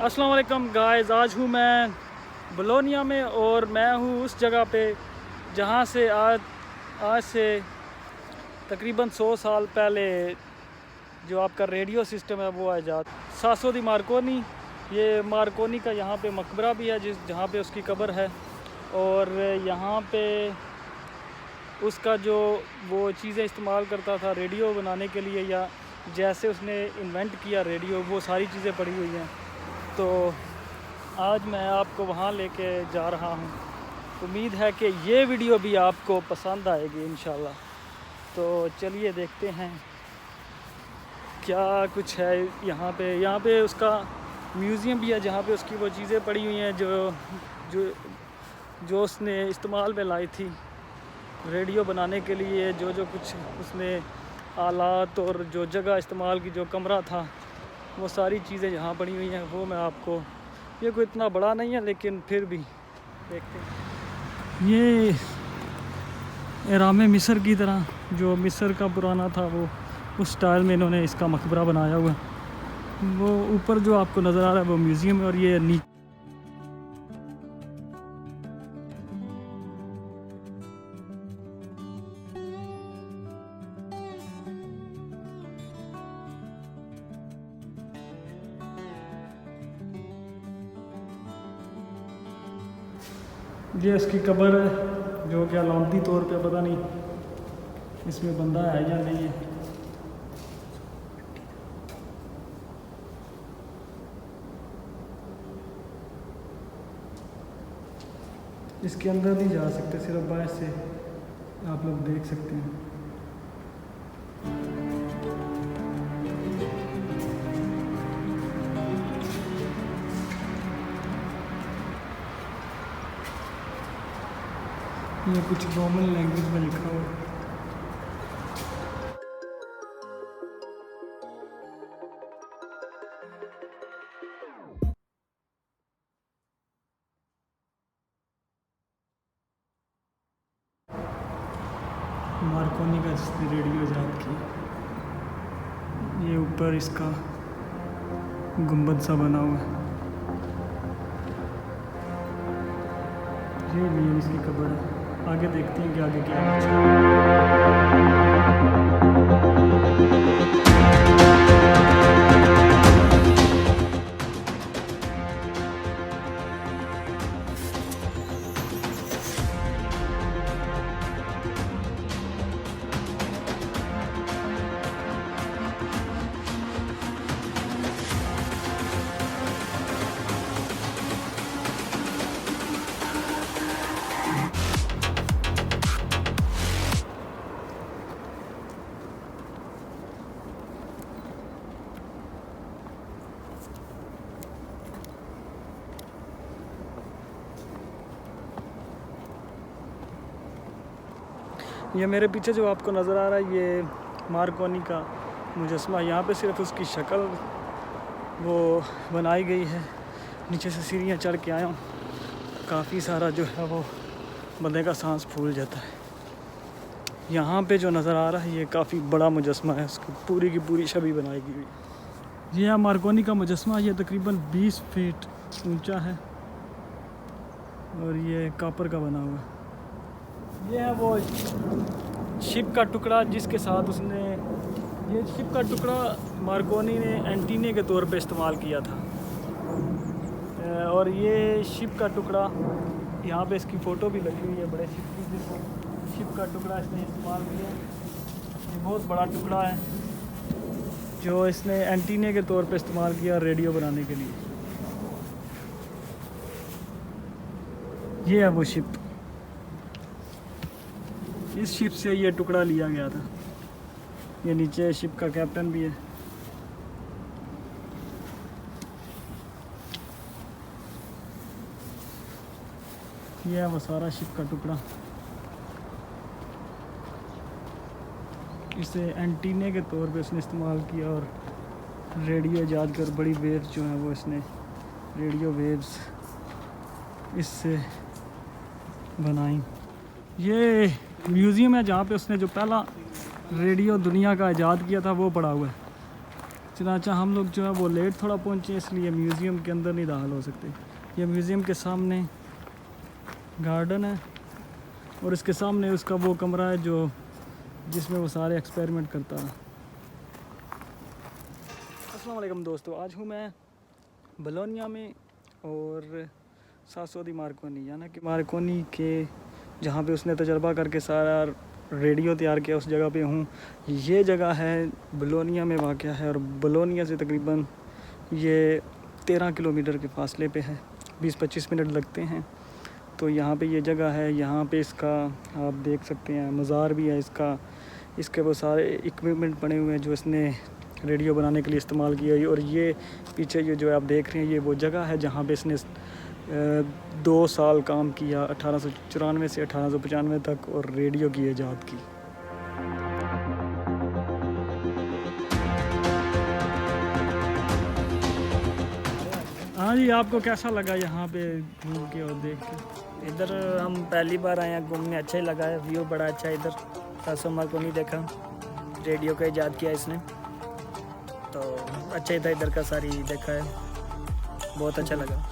अस्सलाम वालेकुम गाइस, आज हूँ मैं बोलोनिया में और मैं हूँ उस जगह पे जहाँ से आज से तकरीबन 100 साल पहले जो आपका रेडियो सिस्टम है वो आजाद। सासो दी मार्कोनी, ये मार्कोनी का यहाँ पे मकबरा भी है जहाँ पे उसकी कब्र है। और यहाँ पे उसका जो वो चीज़ें इस्तेमाल करता था रेडियो बनाने के लिए, या जैसे उसने इन्वेंट किया रेडियो, वो सारी चीज़ें पड़ी हुई हैं। तो आज मैं आपको वहाँ लेके जा रहा हूँ। उम्मीद है कि ये वीडियो भी आपको पसंद आएगी इंशाल्लाह। तो चलिए देखते हैं क्या कुछ है यहाँ पे। यहाँ पे उसका म्यूज़ियम भी है जहाँ पे उसकी वो चीज़ें पड़ी हुई हैं जो जो जो उसने इस्तेमाल में लाई थी रेडियो बनाने के लिए। जो जो कुछ उसने आलात और जो जगह इस्तेमाल की, जो कमरा था, वो सारी चीज़ें यहाँ पड़ी हुई हैं। वो मैं आपको, ये कोई इतना बड़ा नहीं है लेकिन फिर भी देखते हैं। ये एहराम मिस्र की तरह, जो मिस्र का पुराना था, वो उस स्टाइल में इन्होंने इसका मकबरा बनाया हुआ है। वो ऊपर जो आपको नज़र आ रहा है वो म्यूज़ियम है, और ये नीचे ये इसकी कब्र है, जो कि अलामती तौर पे पता नहीं इसमें बंदा है या नहीं है। इसके अंदर नहीं जा सकते, सिर्फ बाहर से आप लोग देख सकते हैं। ये कुछ रोमन लैंग्वेज में लिखा हुआ है। मार्कोनी का जिसने रेडियो ईजाद किया, ये ऊपर इसका गुंबद सा बना हुआ है। ये भी इसकी कब्र है। आगे देखते हैं कि आगे क्या ये मेरे पीछे जो आपको नज़र आ रहा है, ये मार्कोनी का मुजस्मा। यहाँ पे सिर्फ उसकी शक्ल वो बनाई गई है। नीचे से सीढ़ियाँ चढ़ के आया हूँ, काफ़ी सारा जो है वो बंदे का सांस फूल जाता है। यहाँ पे जो नज़र आ रहा है ये काफ़ी बड़ा मुजस्मा है, उसकी पूरी की पूरी छवि बनाई गई। ये है मार्कोनी का मुजस्मा। ये तकरीबन 20 फीट ऊंचा है और ये कॉपर का बना हुआ है। ये है वो शिप का टुकड़ा जिसके साथ उसने, ये शिप का टुकड़ा मार्कोनी ने एंटीने के तौर पे इस्तेमाल किया था। और ये शिप का टुकड़ा, यहाँ पे इसकी फ़ोटो भी लगी हुई है बड़े शिप की, जिस शिप का टुकड़ा इसने इस्तेमाल किया। ये बहुत बड़ा टुकड़ा है जो इसने एंटीने के तौर पे इस्तेमाल किया रेडियो बनाने के लिए। ये है वो शिप, इस शिप से ये टुकड़ा लिया गया था। ये नीचे शिप का कैप्टन भी है। ये है वो सारा शिप का टुकड़ा। इसे एंटीने के तौर पे उसने इस्तेमाल किया और रेडियो ईजाद कर बड़ी वेव्स जो हैं वो इसने रेडियो वेव्स इससे बनाई। ये म्यूज़ियम है जहाँ पे उसने जो पहला रेडियो दुनिया का ईजाद किया था वो पड़ा हुआ है। चनाचा हम लोग जो है वो लेट थोड़ा पहुँचे, इसलिए म्यूज़ियम के अंदर नहीं दाखिल हो सकते। ये म्यूज़ियम के सामने गार्डन है और इसके सामने उसका वो कमरा है जो जिसमें वो सारे एक्सपेरिमेंट करता है। अस्सलाम वालेकुम दोस्तों, आज हूँ मैं बोलोनिया में और सासोदी मार्कोनी, यानी कि मार्कोनी के जहाँ पे उसने तजर्बा करके सारा रेडियो तैयार किया, उस जगह पे हूँ। ये जगह है बोलोनिया में वाक़या है और बोलोनिया से तकरीबन ये 13 किलोमीटर के फासले पे है, 20-25 मिनट लगते हैं। तो यहाँ पे ये जगह है, यहाँ पे इसका आप देख सकते हैं मज़ार भी है इसका, इसके वो सारे इक्विपमेंट बने हुए हैं जो इसने रेडियो बनाने के लिए इस्तेमाल किया है। और ये पीछे ये जो आप देख रहे हैं ये वो जगह है जहाँ पे इसने 2 साल काम किया, 1894 से 1895 तक, और रेडियो की ईजाद की। हाँ जी, आपको कैसा लगा यहाँ पे घूम के और देख के? इधर हम पहली बार आए हैं घूमने, अच्छा ही लगा है, व्यू बड़ा अच्छा है। इधर सासो मार्कोनी देखा, रेडियो का ईजाद किया इसने, तो अच्छा ही था। इधर का सारी देखा है, बहुत अच्छा लगा।